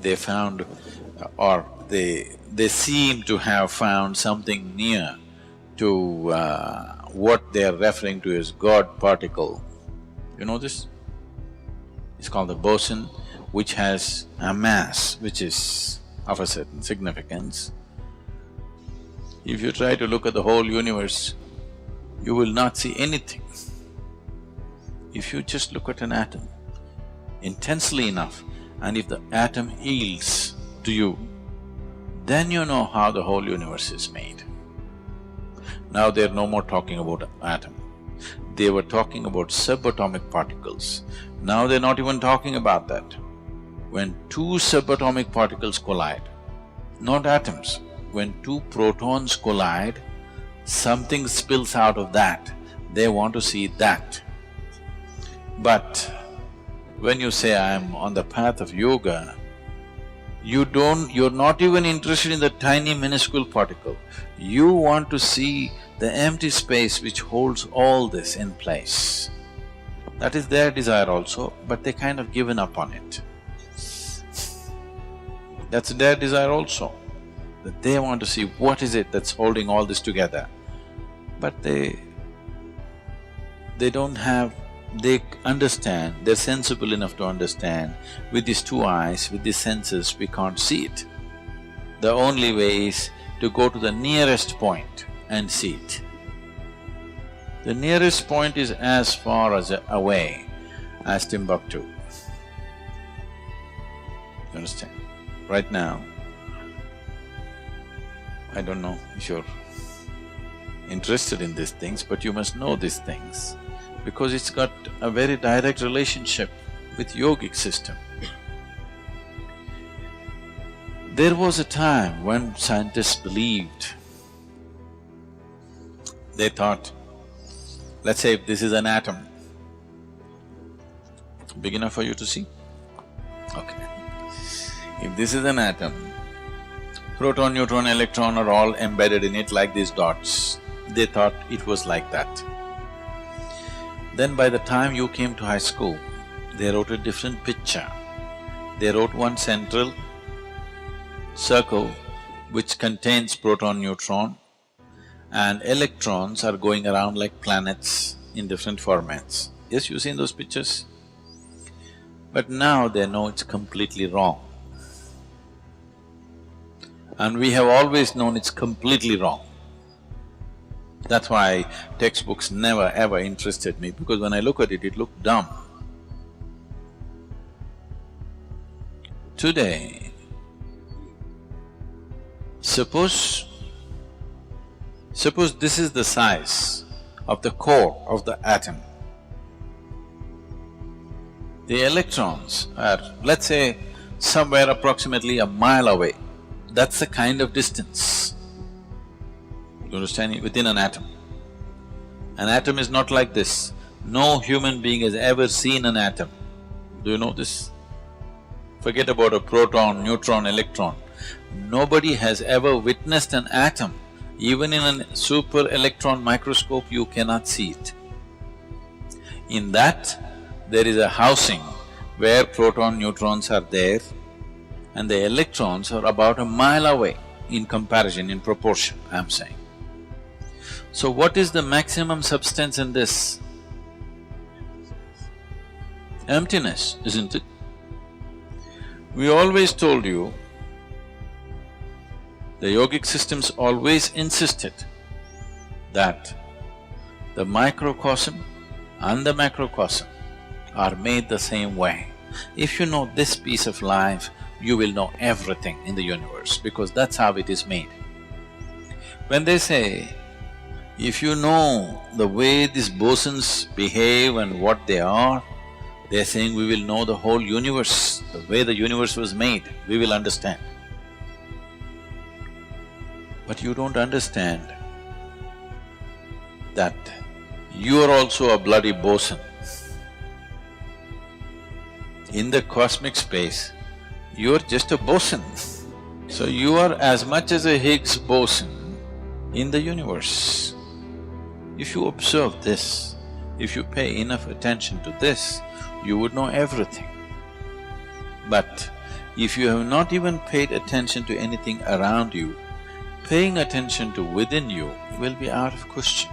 they found or they seem to have found something near to what they are referring to as God particle. You know this? It's called the boson, which has a mass which is of a certain significance. If you try to look at the whole universe, you will not see anything. If you just look at an atom intensely enough, and if the atom yields to you, then you know how the whole universe is made. Now they're no more talking about atom. They were talking about subatomic particles. Now they're not even talking about that. When two subatomic particles collide, not atoms, when two protons collide, something spills out of that, they want to see that. But when you say, I'm on the path of yoga, you're not even interested in the tiny minuscule particle. You want to see the empty space which holds all this in place. That is their desire also, but they kind of given up on it. That's their desire also, that they want to see what is it that's holding all this together. But they don't have… they understand, they're sensible enough to understand, with these two eyes, with these senses, we can't see it. The only way is to go to the nearest point and see it. The nearest point is as far as away as Timbuktu. You understand? Right now, I don't know if you're interested in these things, but you must know these things because it's got a very direct relationship with yogic system. There was a time when scientists believed, they thought, let's say if this is an atom, big enough for you to see? Okay. If this is an atom, proton, neutron, electron are all embedded in it like these dots. They thought it was like that. Then by the time you came to high school, they wrote a different picture. They wrote one central circle which contains proton, neutron, and electrons are going around like planets in different formats. Yes, you've seen those pictures? But now they know it's completely wrong. And we have always known it's completely wrong. That's why textbooks never ever interested me, because when I look at it, it looked dumb. Today, suppose this is the size of the core of the atom. The electrons are, let's say, somewhere approximately a mile away. That's the kind of distance. You understand? Within an atom. An atom is not like this. No human being has ever seen an atom. Do you know this? Forget about a proton, neutron, electron. Nobody has ever witnessed an atom. Even in a super electron microscope, you cannot see it. In that, there is a housing where proton, neutrons are there, and the electrons are about a mile away in comparison, in proportion, I'm saying. So what is the maximum substance in this? Emptiness, isn't it? We always told you, the yogic systems always insisted that the microcosm and the macrocosm are made the same way. If you know this piece of life, you will know everything in the universe, because that's how it is made. When they say, if you know the way these bosons behave and what they are, they're saying we will know the whole universe, the way the universe was made, we will understand. But you don't understand that you are also a bloody boson. In the cosmic space, you are just a boson. So you are as much as a Higgs boson in the universe. If you observe this, if you pay enough attention to this, you would know everything. But If you have not even paid attention to anything around you, paying attention to within you will be out of question.